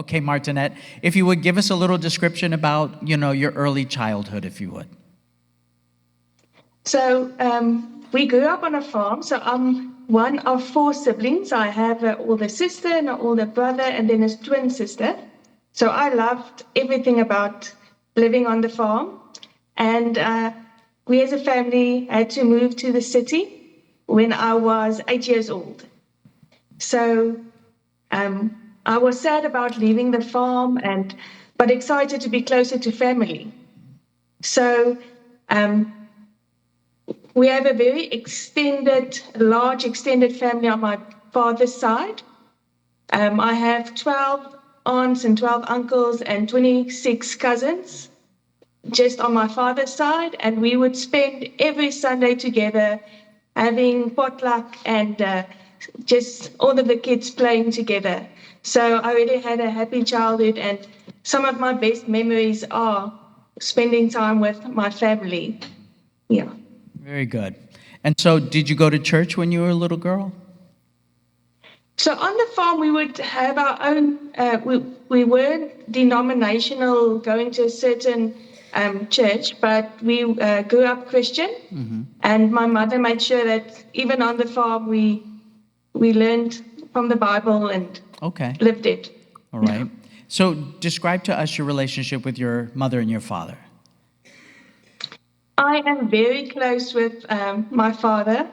Okay, Martinette, if you would give us a little description about, your early childhood, if you would. So we grew up on a farm. So I'm one of four siblings. I have an older sister and an older brother, and then a twin sister. So I loved everything about living on the farm. And we as a family had to move to the city when I was 8 years old. So I was sad about leaving the farm, but excited to be closer to family. So we have a very large extended family on my father's side. I have 12 aunts and 12 uncles and 26 cousins just on my father's side. And we would spend every Sunday together having potluck and just all of the kids playing together. So I really had a happy childhood, and some of my best memories are spending time with my family. Yeah. Very good. And so did you go to church when you were a little girl? So on the farm, we would have our own, we weren't denominational, going to a certain church, but we grew up Christian. Mm-hmm. And my mother made sure that even on the farm, we learned from the Bible and lived it. All right. So describe to us your relationship with your mother and your father. I am very close with my father.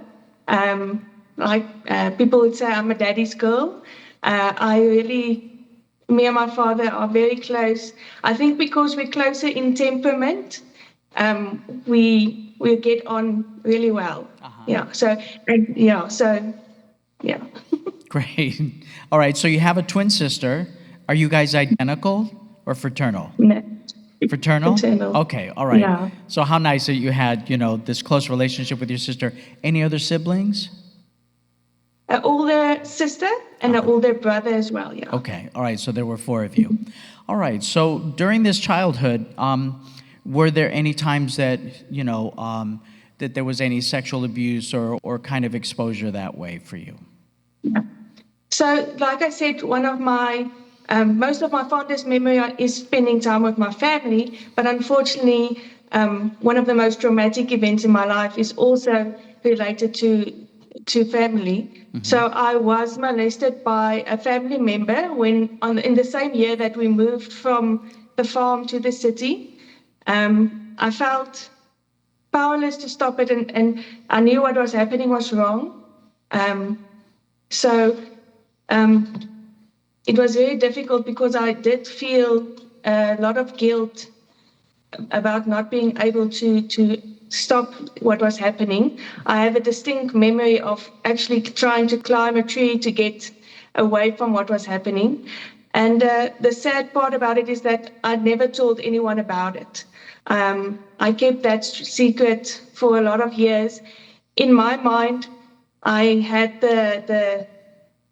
People would say I'm a daddy's girl. Me and my father are very close. I think because we're closer in temperament, we get on really well. Uh-huh. Yeah. Great. All right. So you have a twin sister. Are you guys identical or fraternal? No. Fraternal? Fraternal. Okay. All right. Yeah. So how nice that you had, this close relationship with your sister. Any other siblings? An older sister and an older brother as well. Yeah. Okay. All right. So there were four of you. All right. So during this childhood, were there any times that, that there was any sexual abuse or kind of exposure that way for you? Yeah. So, like I said, one of my most of my fondest memory is spending time with my family, but unfortunately, one of the most traumatic events in my life is also related to family. Mm-hmm. So I was molested by a family member in the same year that we moved from the farm to the city. I felt powerless to stop it, and I knew what was happening was wrong. It was very difficult because I did feel a lot of guilt about not being able to stop what was happening. I have a distinct memory of actually trying to climb a tree to get away from what was happening. And the sad part about it is that I never told anyone about it. I kept that secret for a lot of years. In my mind, I had the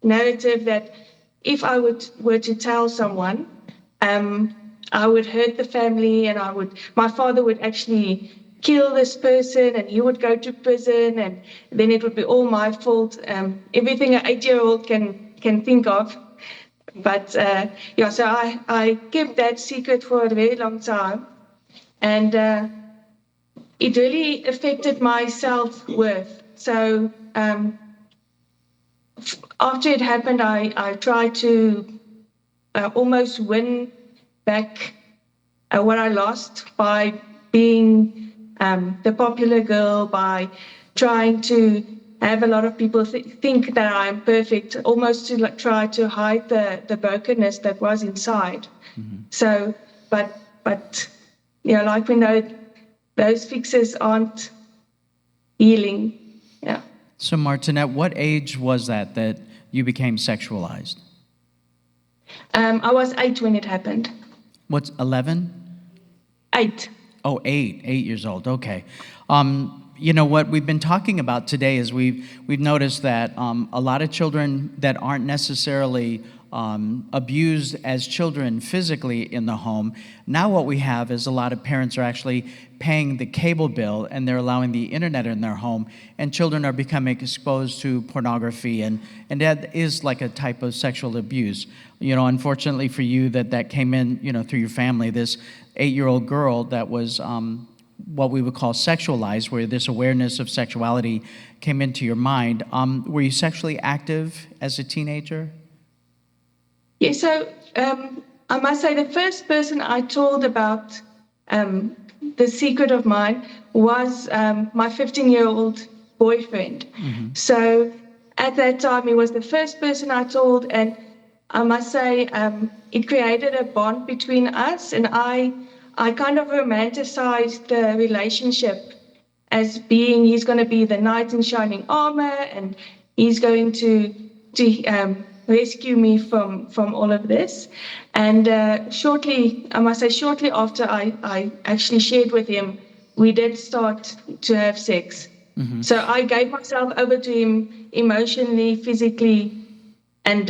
narrative that if I were to tell someone, I would hurt the family, and my father would actually kill this person, and he would go to prison, and then it would be all my fault. Everything an 8-year-old can think of. But so I kept that secret for a very long time, and it really affected my self-worth. So after it happened, I tried to almost win back what I lost by being the popular girl, by trying to have a lot of people think that I'm perfect, almost to try to hide the brokenness that was inside. Mm-hmm. So, but like we know, those fixes aren't healing. Yeah. So, Martinette, what age was that you became sexualized? I was 8 when it happened. What's 11? 8. Oh, 8 years old. Okay. What we've been talking about today is we've noticed that a lot of children that aren't necessarily abused as children physically in the home. Now what we have is a lot of parents are actually paying the cable bill and they're allowing the internet in their home, and children are becoming exposed to pornography, and that is like a type of sexual abuse. Unfortunately for you, that came in, through your family, this 8-year-old girl that was what we would call sexualized, where this awareness of sexuality came into your mind. Were you sexually active as a teenager? Yeah, so I must say the first person I told about the secret of mine was my 15-year-old boyfriend. Mm-hmm. So at that time, he was the first person I told, and I must say it created a bond between us, and I kind of romanticized the relationship as being he's going to be the knight in shining armor, and he's going to rescue me from all of this. And shortly after I actually shared with him, we did start to have sex. Mm-hmm. So I gave myself over to him emotionally, physically, and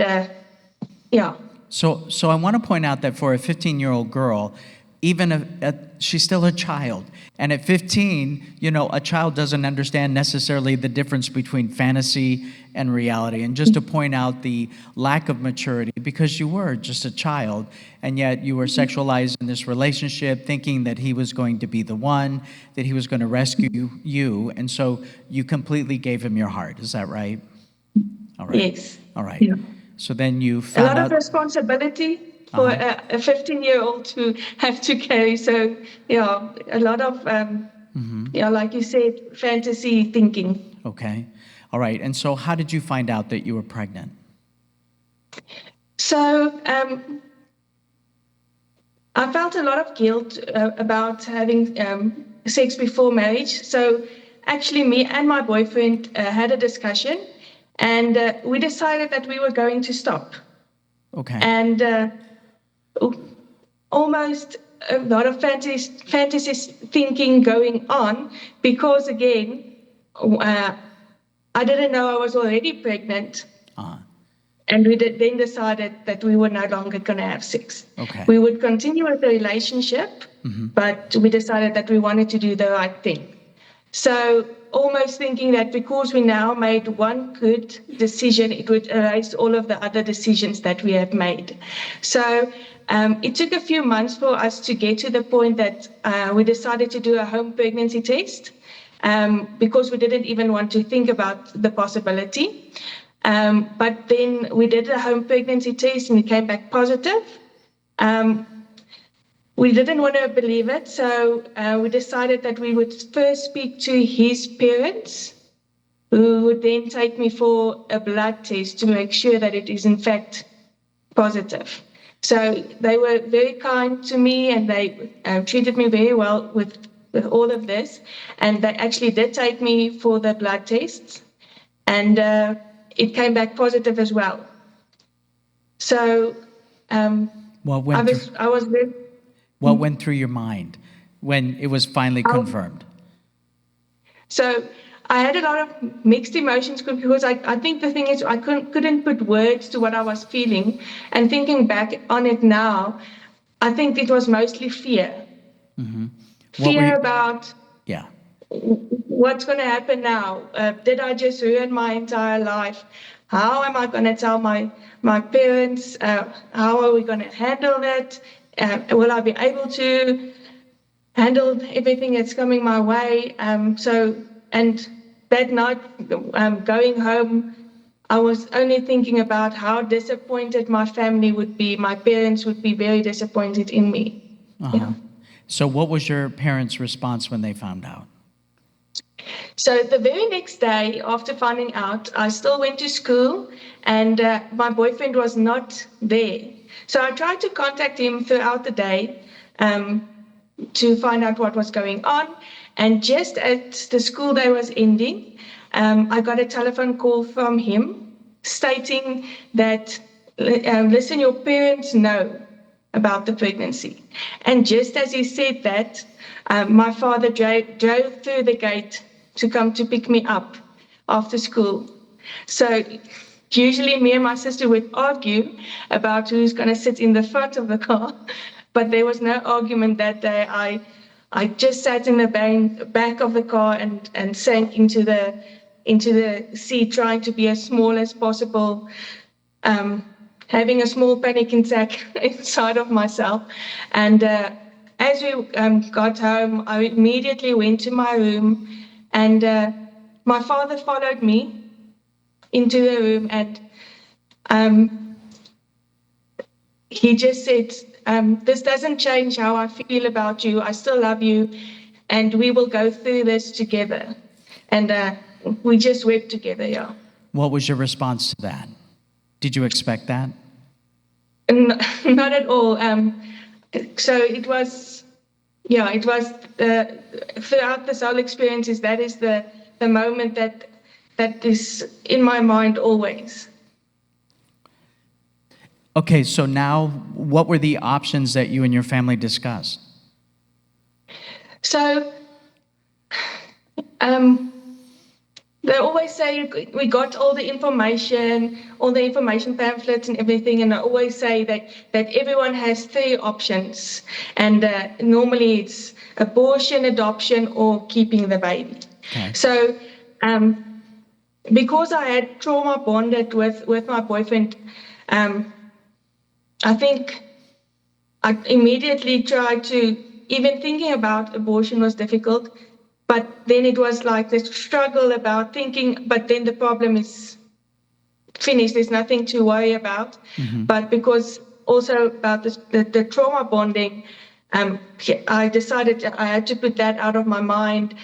yeah. So I want to point out that for a 15-year-old girl, even she's still a child. And at 15, a child doesn't understand necessarily the difference between fantasy and reality. And just to point out the lack of maturity, because you were just a child, and yet you were sexualized in this relationship, thinking that he was going to be the one, that he was going to rescue you. And so you completely gave him your heart. Is that right? All right. Yes. All right. Yeah. So then you a found lot out... of responsibility for a 15-year-old to have to carry. So, yeah, a lot of, like you said, fantasy thinking. Okay. All right. And so how did you find out that you were pregnant? So I felt a lot of guilt about having sex before marriage. So actually me and my boyfriend had a discussion, and we decided that we were going to stop. Okay. And almost a lot of fantasy thinking going on, because again, I didn't know I was already pregnant. And we then decided that we were no longer going to have sex. Okay. We would continue with the relationship, but we decided that we wanted to do the right thing. So almost thinking that because we now made one good decision, it would erase all of the other decisions that we have made. So it took a few months for us to get to the point that we decided to do a home pregnancy test, because we didn't even want to think about the possibility. But then we did a home pregnancy test and it came back positive. We didn't want to believe it, so we decided that we would first speak to his parents, who would then take me for a blood test to make sure that it is in fact positive. So they were very kind to me, and they treated me very well with all of this. And they actually did take me for the blood tests, and it came back positive as well. So What went through your mind when it was finally confirmed? So I had a lot of mixed emotions, because I think the thing is I couldn't put words to what I was feeling. And thinking back on it now, I think it was mostly fear. Mm-hmm. Fear about what's going to happen now. Did I just ruin my entire life? How am I going to tell my parents? How are we going to handle it? Will I be able to handle everything that's coming my way? And that night, going home, I was only thinking about how disappointed my family would be. My parents would be very disappointed in me. Yeah. So what was your parents' response when they found out? So the very next day after finding out, I still went to school, and my boyfriend was not there. So I tried to contact him throughout the day to find out what was going on. And just as the school day was ending, I got a telephone call from him stating that, listen, your parents know about the pregnancy. And just as he said that, my father drove through the gate to come to pick me up after school. So usually me and my sister would argue about who's going to sit in the front of the car, but there was no argument that day. I just sat in the back of the car and sank into the seat, trying to be as small as possible, having a small panic attack inside of myself. And as we got home, I immediately went to my room, and my father followed me into the room, and he just said, this doesn't change how I feel about you. I still love you, and we will go through this together. And we just wept together, yeah. What was your response to that? Did you expect that? Not at all. So it was throughout this whole experience, that is the moment that is in my mind always. Okay, so now what were the options that you and your family discussed? So they always say we got all the information pamphlets and everything, and I always say that everyone has 3 options, and normally it's abortion, adoption, or keeping the baby. Okay. So because I had trauma bonded with my boyfriend, I think I immediately tried to, even thinking about abortion was difficult, but then it was like this struggle about thinking, but then the problem is finished, there's nothing to worry about. Mm-hmm. But because also about the trauma bonding, I decided I had to put that out of my mind.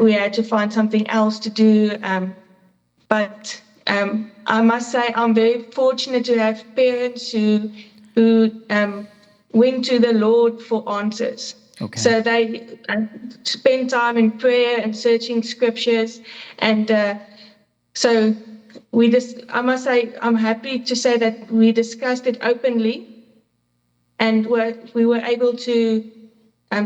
We had to find something else to do. But I must say I'm very fortunate to have parents who went to the Lord for answers. Okay. So they spend time in prayer and searching scriptures, and so I must say I'm happy to say that we discussed it openly, and we were able to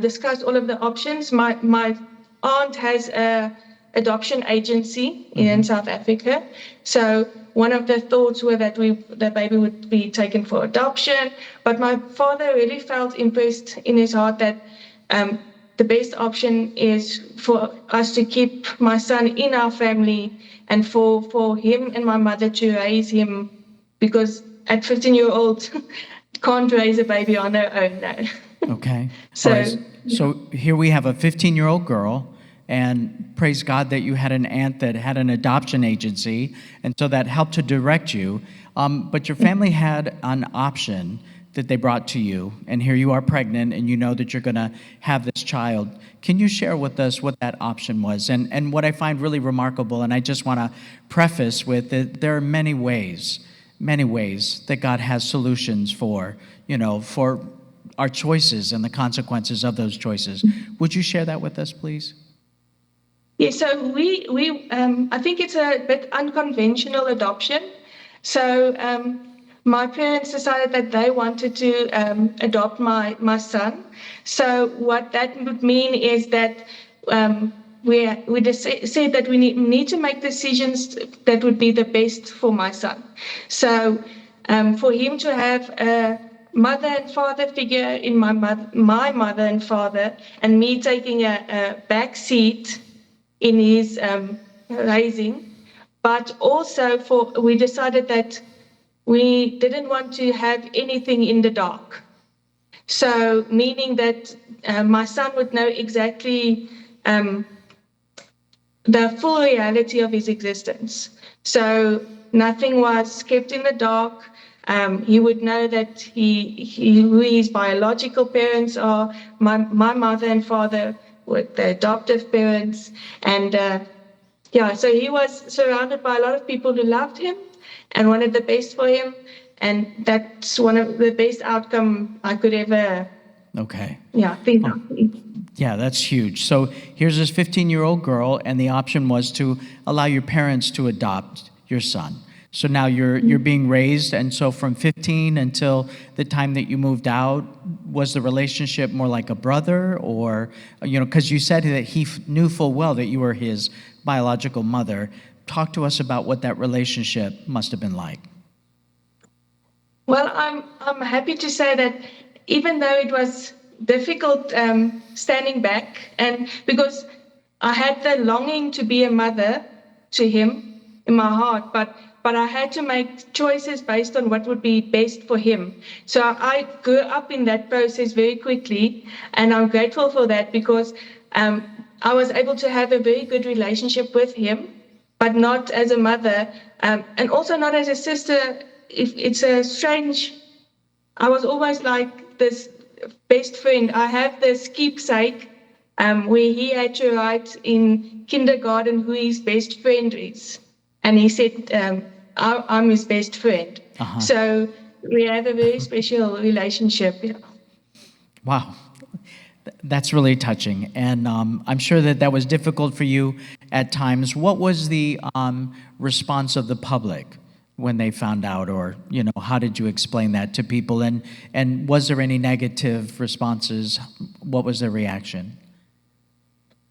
discuss all of the options. My aunt has a adoption agency in South Africa, so one of the thoughts were that the baby would be taken for adoption, but my father really felt impressed in his heart that the best option is for us to keep my son in our family, and for him and my mother to raise him, because at 15-year-old can't raise a baby on their own now. Okay. So, all right. So here we have a 15-year-old girl, and praise God that you had an aunt that had an adoption agency, and so that helped to direct you. But your family had an option that they brought to you, and here you are pregnant, and you know that you're going to have this child. Can you share with us what that option was? And what I find really remarkable, and I just want to preface with that there are many ways that God has solutions for our choices and the consequences of those choices. Would you share that with us, please? Yeah, so we I think it's a bit unconventional adoption. So my parents decided that they wanted to adopt my son. So what that would mean is that we just said that we need to make decisions that would be the best for my son. So for him to have a mother and father figure in my mother and father, and me taking a back seat in his raising, but also we decided that we didn't want to have anything in the dark. So meaning that my son would know exactly the full reality of his existence. So nothing was kept in the dark. He would know that who his biological parents are, my mother and father were the adoptive parents, and so he was surrounded by a lot of people who loved him and wanted the best for him, and that's one of the best outcome I could ever think of. Yeah, that's huge. So here's this 15-year-old girl, and the option was to allow your parents to adopt your son. So now you're being raised, and so from 15 until the time that you moved out, was the relationship more like a brother, or because you said that he knew full well that you were his biological mother. talk to us about what that relationship must have been like. Well, I'm happy to say that even though it was difficult standing back, and because I had the longing to be a mother to him in my heart, but I had to make choices based on what would be best for him. So I grew up in that process very quickly, and I'm grateful for that because I was able to have a very good relationship with him, but not as a mother, and also not as a sister. It's a strange. I was always like this best friend. I have this keepsake where he had to write in kindergarten who his best friend is. And he said, I'm his best friend. Uh-huh. So we have a very special relationship. Yeah. Wow. That's really touching. And I'm sure that that was difficult for you at times. What was the response of the public when they found out, or, how did you explain that to people? And was there any negative responses? What was their reaction?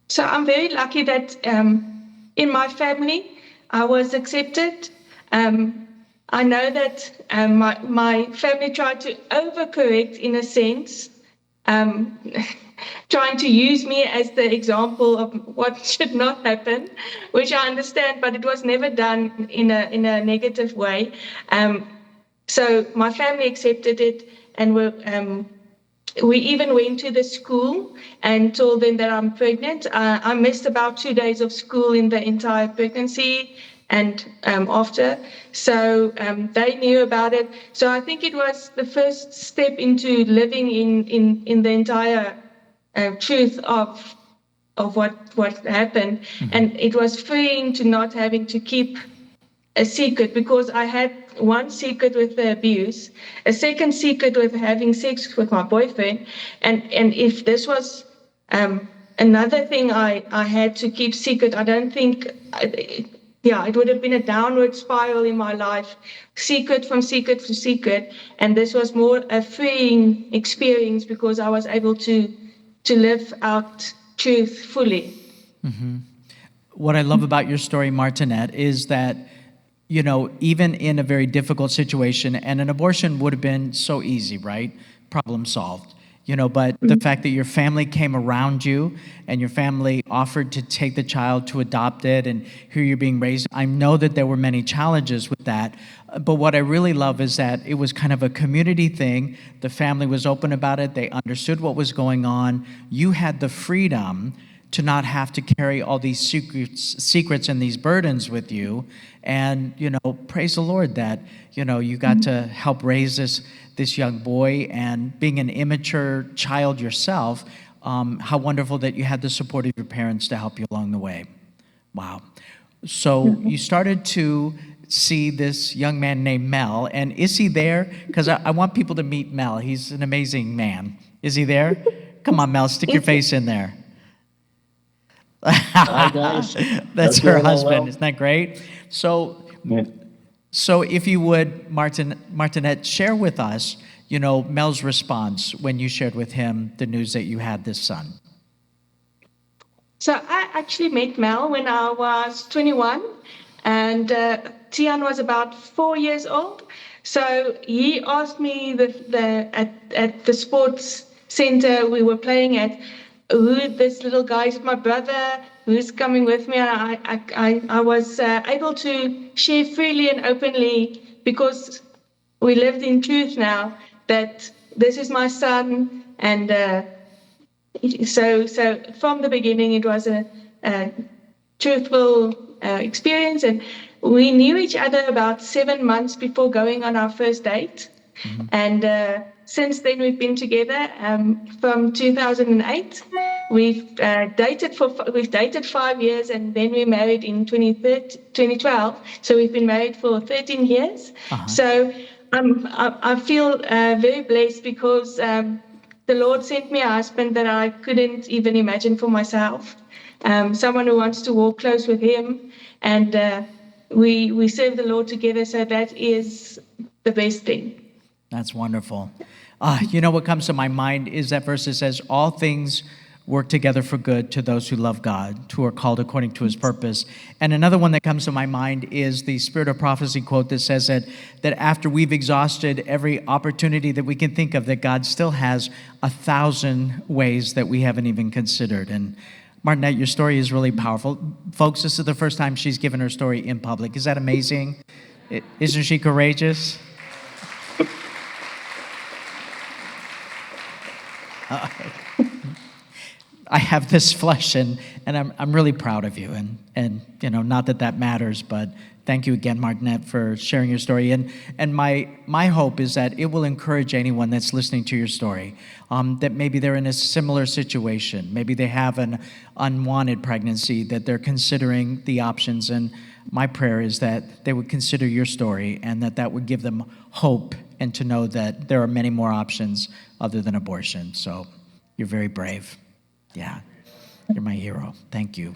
So I'm very lucky that in my family, I was accepted. I know that my family tried to overcorrect in a sense, trying to use me as the example of what should not happen, which I understand, but it was never done in a negative way. So my family accepted it, and we even went to the school and told them that I'm pregnant. I missed about 2 days of school in the entire pregnancy and after. So they knew about it. So I think it was the first step into living in the entire truth of what happened. Mm-hmm. And it was freeing to not having to keep a secret, because I had one secret with the abuse, a second secret with having sex with my boyfriend, and if this was another thing I had to keep secret, I don't think, it would have been a downward spiral in my life, secret from secret to secret, and this was more a freeing experience because I was able to live out truth fully. Mm-hmm. What I love about your story, Martinette, is that even in a very difficult situation, and an abortion would have been so easy, right? Problem solved. But the fact that your family came around you and your family offered to take the child to adopt it and here you're being raised, I know that there were many challenges with that. But what I really love is that it was kind of a community thing. The family was open about it. They understood what was going on. You had the freedom to not have to carry all these secrets and these burdens with you. And, praise the Lord that, you got to help raise this young boy, and being an immature child yourself, how wonderful that you had the support of your parents to help you along the way. Wow. So you started to see this young man named Mel, and is he there? Because I want people to meet Mel. He's an amazing man. Is he there? Come on, Mel, stick your face in there. Hi, guys. That's her husband. Isn't that great? So, yeah. So if you would, Martinette, share with us, Mel's response when you shared with him the news that you had this son. So I actually met Mel when I was 21, and Tian was about 4 years old. So he asked me at the sports center we were playing at, who this little guy is, my brother, who's coming with me. And I was able to share freely and openly, because we lived in truth now, that this is my son. And so from the beginning, it was a truthful experience. And we knew each other about 7 months before going on our first date. Mm-hmm. And since then, we've been together from 2008. We've dated 5 years, and then we married in 2012. So we've been married for 13 years. Uh-huh. So I feel very blessed, because the Lord sent me a husband that I couldn't even imagine for myself. Someone who wants to walk close with Him, and we serve the Lord together. So that is the best thing. That's wonderful. What comes to my mind is that verse that says, all things work together for good to those who love God, who are called according to his purpose. And another one that comes to my mind is the Spirit of Prophecy quote that says that after we've exhausted every opportunity that we can think of, that God still has 1,000 ways that we haven't even considered. And Martinette, your story is really powerful. Folks, this is the first time she's given her story in public. Is that amazing? Isn't she courageous? I have this flesh, and I'm really proud of you. And not that matters, but thank you again, Martinette, for sharing your story. And my hope is that it will encourage anyone that's listening to your story, that maybe they're in a similar situation. Maybe they have an unwanted pregnancy, that they're considering the options. And my prayer is that they would consider your story, and that would give them hope, and to know that there are many more options other than abortion. So you're very brave. Yeah, you're my hero. Thank you.